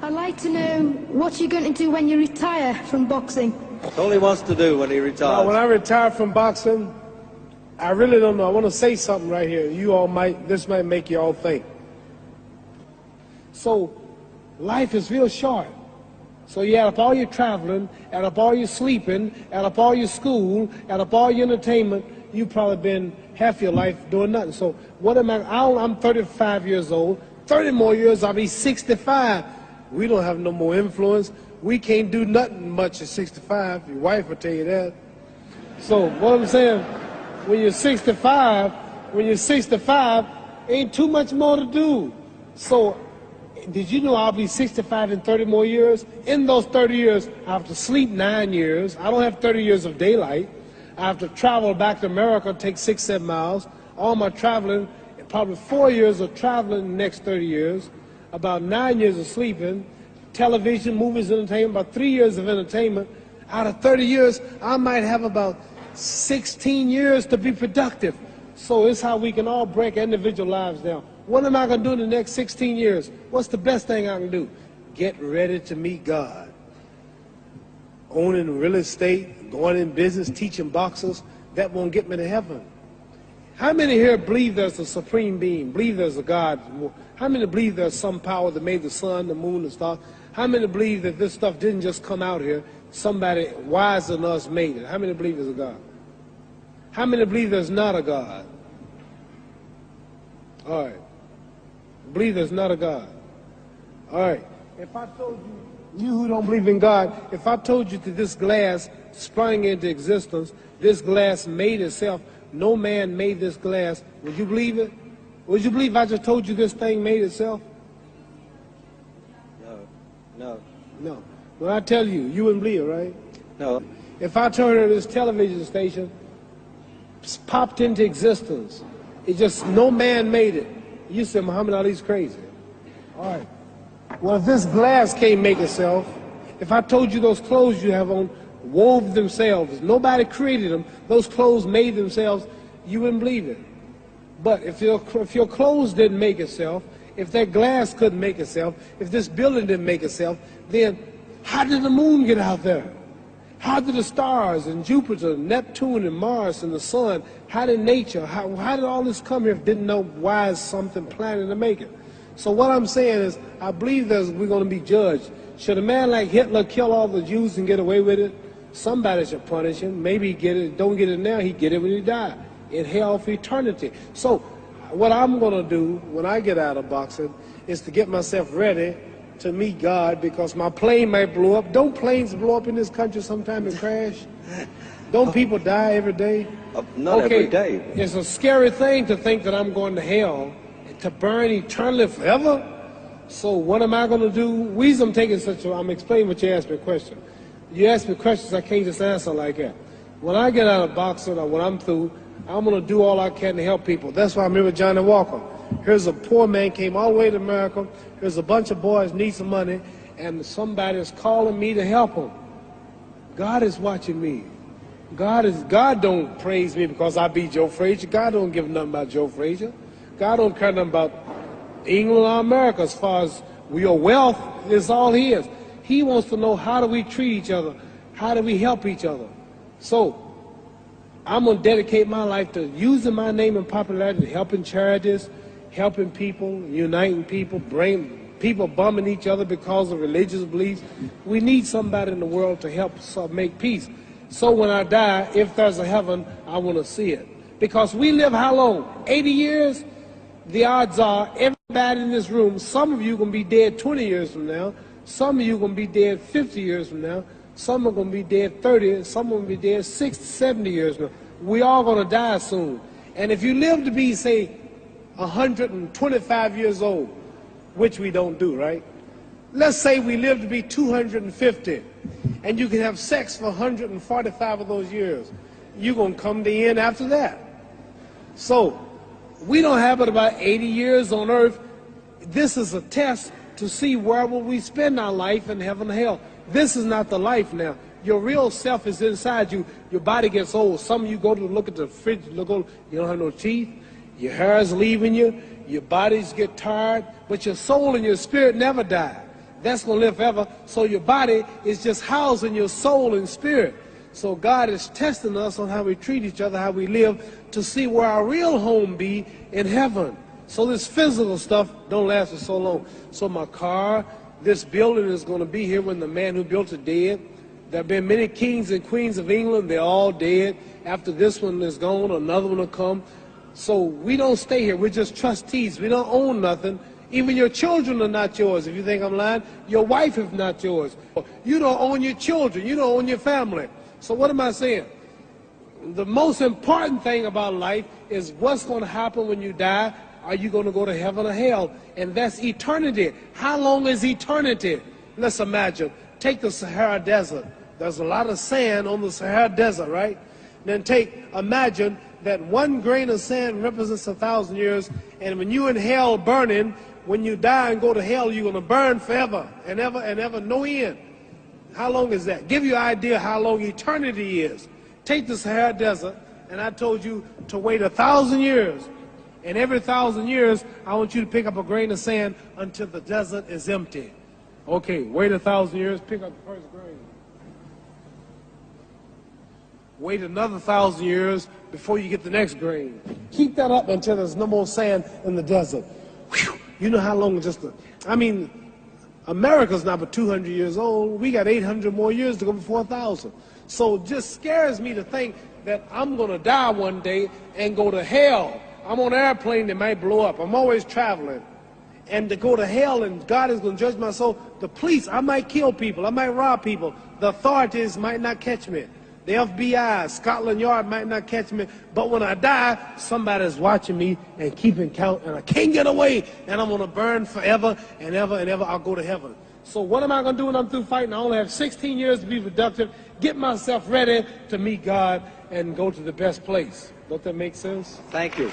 I'd like to know what you're going to do when you retire from boxing. That's all he wants to do when he retires. Now, when I retire from boxing, I really don't know. I want to say something right here. This might make you all think. So, life is real short. So you add up all your traveling, add up all your sleeping, add up all your school, add up all your entertainment, you've probably been half your life doing nothing. So what am I'm 35 years old. 30 more years, I'll be 65. We don't have no more influence. We can't do nothing much at 65. Your wife will tell you that. So what I'm saying, when you're 65, ain't too much more to do. So did you know I'll be 65 in 30 more years? In those 30 years, I have to sleep 9 years. I don't have 30 years of daylight. I have to travel back to America, take 6-7 miles. All my traveling, probably 4 years of traveling in the next 30 years, about 9 years of sleeping, television, movies, entertainment, about 3 years of entertainment. Out of 30 years, I might have about 16 years to be productive. So it's how we can all break individual lives down. What am I going to do in the next 16 years? What's the best thing I can do? Get ready to meet God. Owning real estate, going in business, teaching boxers, that won't get me to heaven. How many here believe there's a supreme being, believe there's a God? How many believe there's some power that made the sun, the moon, the stars? How many believe that this stuff didn't just come out here? Somebody wiser than us made it. How many believe there's a God? How many believe there's not a God? All right. Believe there's not a God. All right. If I told you who don't believe in God, if I told you that this glass sprang into existence, this glass made itself, no man made this glass, would you believe it? Would you believe I just told you this thing made itself? No. When I tell you, you wouldn't believe it, right? No. If I told her this television station popped into existence, it just, no man made it, you said Muhammad Ali's crazy. All right. Well, if this glass can't make itself, if I told you those clothes you have on wove themselves, nobody created them, those clothes made themselves, you wouldn't believe it. But if your clothes didn't make itself, if that glass couldn't make itself, if this building didn't make itself, then how did the moon get out there? How did the stars and Jupiter, Neptune and Mars and the sun, how did nature, how did all this come here if didn't know why is something planning to make it? So what I'm saying is, I believe we're going to be judged. Should a man like Hitler kill all the Jews and get away with it? Somebody should punish him. Maybe he get it, don't get it now, he get it when he die. In hell for eternity. So what I'm going to do when I get out of boxing is to get myself ready to meet God, because my plane might blow up. Don't planes blow up in this country sometime and crash? Don't people die every day? Not every day. It's a scary thing to think that I'm going to hell to burn eternally forever. So what am I going to do? I'm explaining what you asked me a question. You ask me questions I can't just answer like that. When I get out of boxing or when I'm through, I'm going to do all I can to help people. That's why I'm here with Johnny Walker. Here's a poor man, came all the way to America. Here's a bunch of boys need some money, and somebody is calling me to help them. God is watching me. God don't praise me because I beat Joe Frazier. God don't give nothing about Joe Frazier. God don't care nothing about England or America as far as your wealth is all his. He wants to know, how do we treat each other? How do we help each other? So I'm going to dedicate my life to using my name and popularity, helping charities, helping people, uniting people, people bumming each other because of religious beliefs. We need somebody in the world to help us make peace. So when I die, if there's a heaven, I want to see it. Because we live how long? 80 years? The odds are everybody in this room, some of you are going to be dead 20 years from now, some of you are going to be dead 50 years from now, some are going to be dead 30, some are going to be dead 60, 70 years from now. We all going to die soon. And if you live to be, say, 125 years old, which we don't do, right? Let's say we live to be 250, and you can have sex for 145 of those years. You're going to come to the end after that. So we don't have but about 80 years on earth. This is a test to see where will we spend our life in heaven and hell. This is not the life now. Your real self is inside you. Your body gets old. Some of you go to look at the fridge, you don't have no teeth. Your hair is leaving you. Your bodies get tired. But your soul and your spirit never die. that's going to live forever. So your body is just housing your soul and spirit. So God is testing us on how we treat each other, how we live, to see where our real home be in heaven. So this physical stuff don't last for so long. So my car, this building is going to be here when the man who built it dead. There have been many kings and queens of England. They're all dead. After this one is gone, another one will come. So we don't stay here. We're just trustees. We don't own nothing. Even your children are not yours. If you think I'm lying, your wife is not yours. You don't own your children. You don't own your family. So what am I saying? The most important thing about life is what's going to happen when you die. Are you going to go to heaven or hell? And that's eternity. How long is eternity? Let's imagine. Take the Sahara Desert. There's a lot of sand on the Sahara Desert, right? Then imagine that one grain of sand represents 1,000 years, and when you're in hell burning, when you die and go to hell, you're going to burn forever and ever, no end. How long is that? Give you an idea how long eternity is. Take the Sahara Desert, and I told you to wait 1,000 years. And every 1,000 years, I want you to pick up a grain of sand until the desert is empty. Okay, wait 1,000 years, pick up the first grain. Wait another 1,000 years before you get the next grain. Keep that up until there's no more sand in the desert. Whew. You know how long America's not but 200 years old. We got 800 more years to go before 1,000. So it just scares me to think that I'm going to die one day and go to hell. I'm on an airplane that might blow up. I'm always traveling. And to go to hell and God is going to judge my soul. The police, I might kill people. I might rob people. The authorities might not catch me. The FBI, Scotland Yard might not catch me. But when I die, somebody's watching me and keeping count. And I can't get away. And I'm going to burn forever and ever. I'll go to heaven. So what am I going to do when I'm through fighting? I only have 16 years to be productive. Get myself ready to meet God and go to the best place. Don't that make sense? Thank you.